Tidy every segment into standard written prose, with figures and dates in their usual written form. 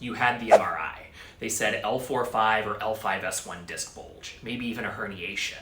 You had the MRI. They said L4-5 or L5-S1 disc bulge, maybe even a herniation.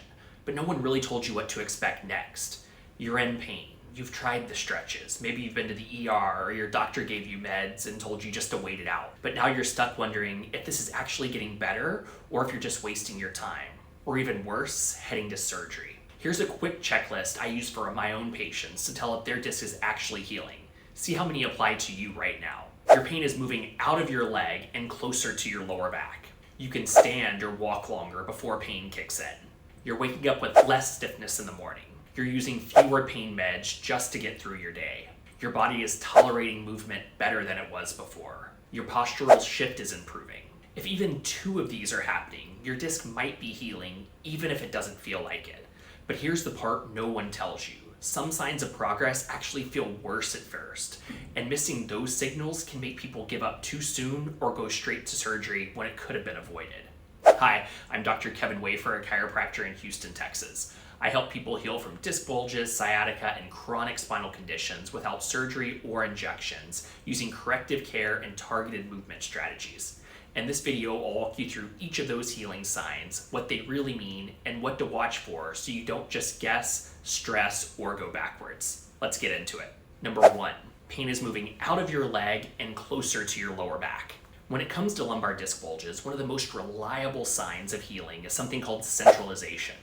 But no one really told you what to expect next. You're in pain. You've tried the stretches. Maybe you've been to the ER or your doctor gave you meds and told you just to wait it out. But now you're stuck wondering if this is actually getting better or if you're just wasting your time. Or even worse, heading to surgery. Here's a quick checklist I use for my own patients to tell if their disc is actually healing. See how many apply to you right now. Your pain is moving out of your leg and closer to your lower back. You can stand or walk longer before pain kicks in. You're waking up with less stiffness in the morning. You're using fewer pain meds just to get through your day. Your body is tolerating movement better than it was before. Your postural shift is improving. If even 2 of these are happening, your disc might be healing even if it doesn't feel like it. But here's the part no one tells you. Some signs of progress actually feel worse at first, and missing those signals can make people give up too soon or go straight to surgery when it could have been avoided. Hi, I'm Dr. Kevin Wafer, a chiropractor in Houston, Texas. I help people heal from disc bulges, sciatica, and chronic spinal conditions without surgery or injections, using corrective care and targeted movement strategies. In this video, I'll walk you through each of those healing signs, what they really mean, and what to watch for so you don't just guess, stress, or go backwards. Let's get into it. Number 1, pain is moving out of your leg and closer to your lower back. When it comes to lumbar disc bulges, one of the most reliable signs of healing is something called centralization.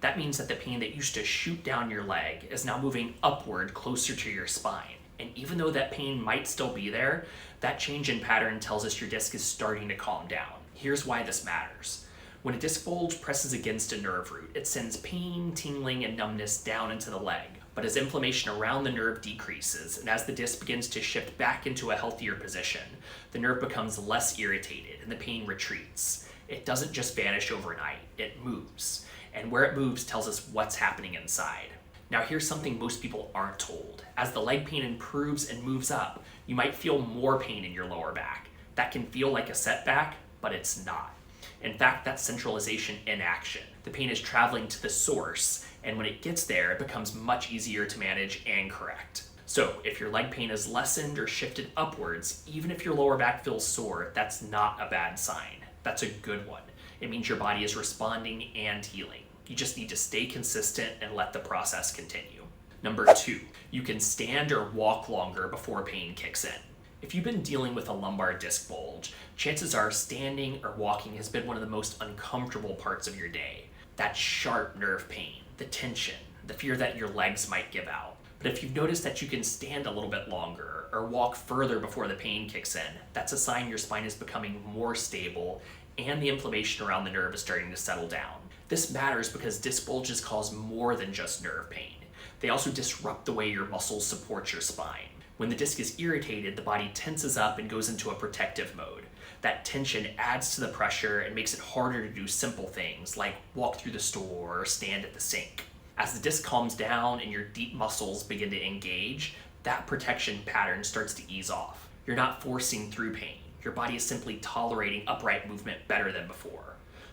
That means that the pain that used to shoot down your leg is now moving upward closer to your spine. And even though that pain might still be there, that change in pattern tells us your disc is starting to calm down. Here's why this matters. When a disc bulge presses against a nerve root, it sends pain, tingling, and numbness down into the leg. But as inflammation around the nerve decreases, and as the disc begins to shift back into a healthier position, the nerve becomes less irritated and the pain retreats. It doesn't just vanish overnight, it moves. And where it moves tells us what's happening inside. Now here's something most people aren't told. As the leg pain improves and moves up, you might feel more pain in your lower back. That can feel like a setback, but it's not. In fact, that's centralization in action. The pain is traveling to the source, and when it gets there, it becomes much easier to manage and correct. So if your leg pain is lessened or shifted upwards, even if your lower back feels sore, that's not a bad sign. That's a good one. It means your body is responding and healing. You just need to stay consistent and let the process continue. Number 2, you can stand or walk longer before pain kicks in. If you've been dealing with a lumbar disc bulge, chances are standing or walking has been one of the most uncomfortable parts of your day. That sharp nerve pain, the tension, the fear that your legs might give out. But if you've noticed that you can stand a little bit longer or walk further before the pain kicks in, that's a sign your spine is becoming more stable and the inflammation around the nerve is starting to settle down. This matters because disc bulges cause more than just nerve pain. They also disrupt the way your muscles support your spine. When the disc is irritated, the body tenses up and goes into a protective mode. That tension adds to the pressure and makes it harder to do simple things like walk through the store or stand at the sink. As the disc calms down and your deep muscles begin to engage, that protection pattern starts to ease off. You're not forcing through pain. Your body is simply tolerating upright movement better than before.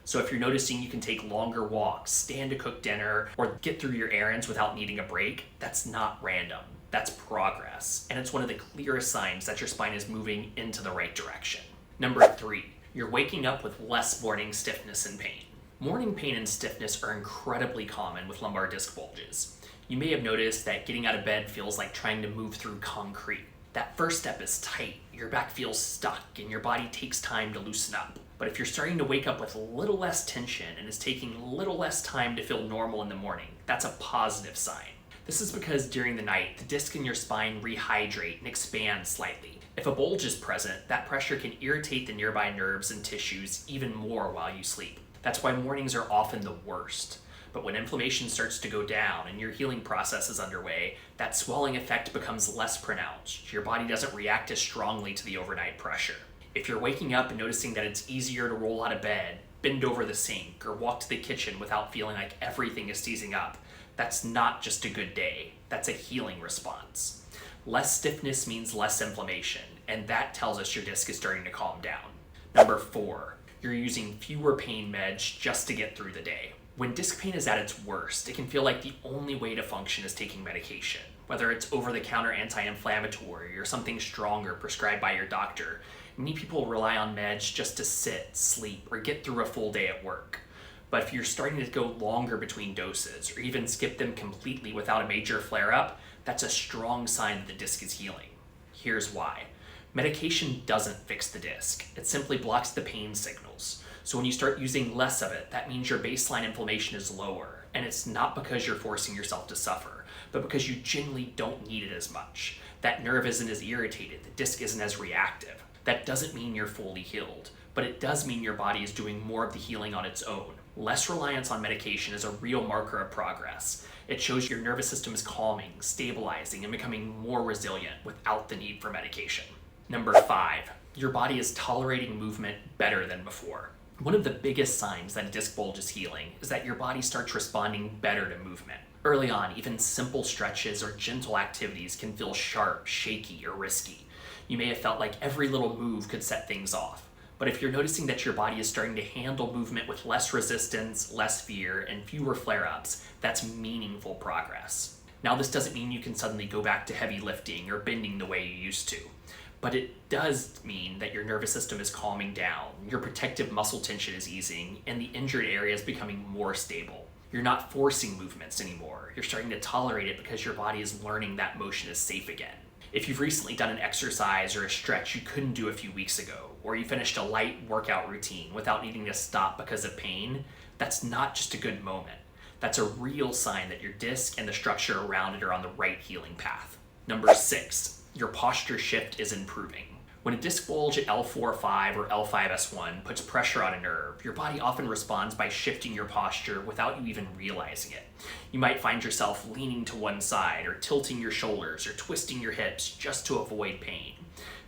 So if you're noticing you can take longer walks, stand to cook dinner, or get through your errands without needing a break, that's not random. That's progress. And it's one of the clearest signs that your spine is moving into the right direction. Number 3, you're waking up with less morning stiffness and pain. Morning pain and stiffness are incredibly common with lumbar disc bulges. You may have noticed that getting out of bed feels like trying to move through concrete. That first step is tight, your back feels stuck, and your body takes time to loosen up. But if you're starting to wake up with a little less tension and it's taking a little less time to feel normal in the morning, that's a positive sign. This is because during the night, the disc in your spine rehydrate and expand slightly. If a bulge is present, that pressure can irritate the nearby nerves and tissues even more while you sleep. That's why mornings are often the worst. But when inflammation starts to go down and your healing process is underway, that swelling effect becomes less pronounced. Your body doesn't react as strongly to the overnight pressure. If you're waking up and noticing that it's easier to roll out of bed, bend over the sink, or walk to the kitchen without feeling like everything is seizing up, that's not just a good day. That's a healing response. Less stiffness means less inflammation, and that tells us your disc is starting to calm down. Number 4, you're using fewer pain meds just to get through the day. When disc pain is at its worst, it can feel like the only way to function is taking medication. Whether it's over-the-counter anti-inflammatory or something stronger prescribed by your doctor, Many people rely on meds just to sit, sleep, or get through a full day at work. But if you're starting to go longer between doses, or even skip them completely without a major flare-up, that's a strong sign that the disc is healing. Here's why. Medication doesn't fix the disc. It simply blocks the pain signals. So when you start using less of it, that means your baseline inflammation is lower. And it's not because you're forcing yourself to suffer, but because you genuinely don't need it as much. That nerve isn't as irritated, the disc isn't as reactive. That doesn't mean you're fully healed, but it does mean your body is doing more of the healing on its own. Less reliance on medication is a real marker of progress. It shows your nervous system is calming, stabilizing, and becoming more resilient without the need for medication. Number 5, your body is tolerating movement better than before. One of the biggest signs that a disc bulge is healing is that your body starts responding better to movement. Early on, even simple stretches or gentle activities can feel sharp, shaky, or risky. You may have felt like every little move could set things off. But if you're noticing that your body is starting to handle movement with less resistance, less fear, and fewer flare-ups, that's meaningful progress. Now, this doesn't mean you can suddenly go back to heavy lifting or bending the way you used to. But it does mean that your nervous system is calming down, your protective muscle tension is easing, and the injured area is becoming more stable. You're not forcing movements anymore. You're starting to tolerate it because your body is learning that motion is safe again. If you've recently done an exercise or a stretch you couldn't do a few weeks ago, or you finished a light workout routine without needing to stop because of pain, that's not just a good moment. That's a real sign that your disc and the structure around it are on the right healing path. Number 6, your posture shift is improving. When a disc bulge at L4-5 or L5-S1 puts pressure on a nerve, your body often responds by shifting your posture without you even realizing it. You might find yourself leaning to one side or tilting your shoulders or twisting your hips just to avoid pain.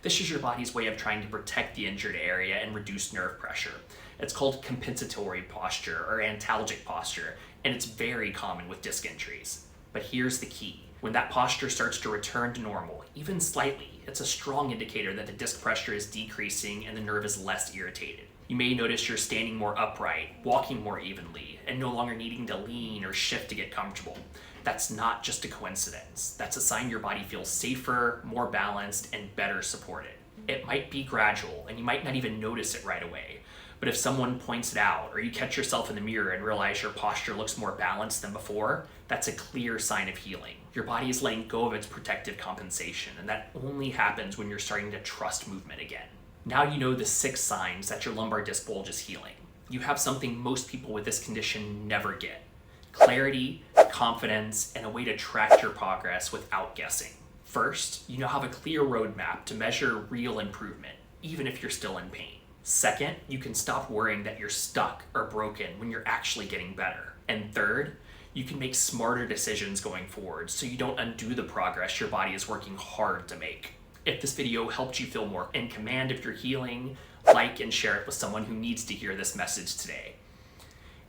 This is your body's way of trying to protect the injured area and reduce nerve pressure. It's called compensatory posture or antalgic posture, and it's very common with disc injuries. But here's the key. When that posture starts to return to normal, even slightly, it's a strong indicator that the disc pressure is decreasing and the nerve is less irritated. You may notice you're standing more upright, walking more evenly, and no longer needing to lean or shift to get comfortable. That's not just a coincidence. That's a sign your body feels safer, more balanced, and better supported. It might be gradual, and you might not even notice it right away. But if someone points it out, or you catch yourself in the mirror and realize your posture looks more balanced than before, that's a clear sign of healing. Your body is letting go of its protective compensation, and that only happens when you're starting to trust movement again. Now you know the 6 signs that your lumbar disc bulge is healing. You have something most people with this condition never get: clarity, confidence, and a way to track your progress without guessing. First, you now have a clear roadmap to measure real improvement, even if you're still in pain. Second, you can stop worrying that you're stuck or broken when you're actually getting better. And third, you can make smarter decisions going forward so you don't undo the progress your body is working hard to make. If this video helped you feel more in command of your healing, like and share it with someone who needs to hear this message today.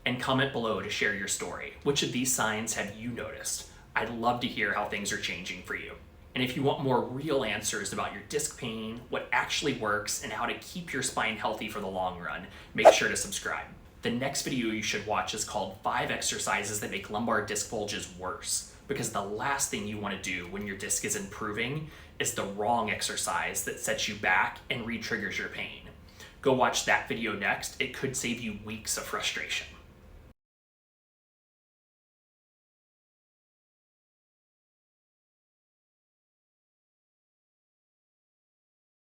And comment below to share your story. Which of these signs have you noticed? I'd love to hear how things are changing for you. And if you want more real answers about your disc pain, what actually works, and how to keep your spine healthy for the long run, make sure to subscribe. The next video you should watch is called 5 exercises that make lumbar disc bulges worse, because the last thing you want to do when your disc is improving is the wrong exercise that sets you back and re-triggers your pain. Go watch that video next. It could save you weeks of frustration.